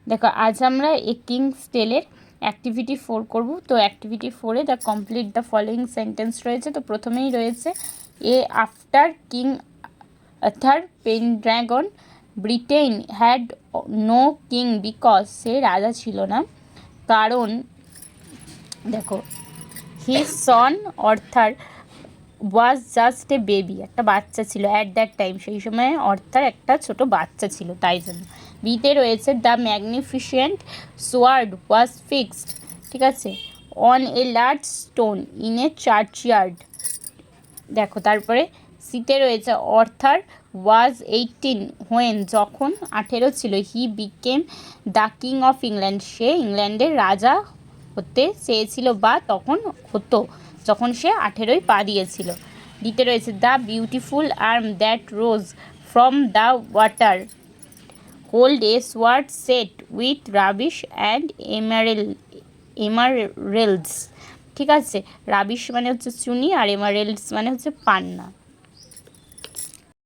দেখো আজ আমরা এ কিংস টেলের অ্যাক্টিভিটি 4 করব। তো অ্যাক্টিভিটি 4-এ the complete the following sentence রয়েছে। তো প্রথমেই রয়েছে after king Arthur Pendragon Britain had no king because সে রাজা ছিল না, কারণ দেখো his son Arthur was just a baby, একটা বাচ্চা ছিল অ্যাট দ্যাট টাইম, সেই সময় অর্থার একটা ছোট বাচ্চা ছিল, তাই জন্য। বিতে রয়েছে the magnificent sword was fixed, ঠিক আছে, on a large stone in a churchyard. দেখো তারপরে সিতে রয়েছে অর্থার ওয়াজ 18 হোয়েন, যখন 18 ছিল, he became the king of England, সে ইংল্যান্ডের রাজা হতে চেয়েছিল বা তখন হতো যখন সে 18 পা দিয়েছিল। দিতে রয়েছে the beautiful arm that rose from the water hold a sword set with rubies and emeralds, ঠিক আছে, রাবিশ মানে হচ্ছে চুনি আর এমারেল্ডস মানে হচ্ছে পান্না।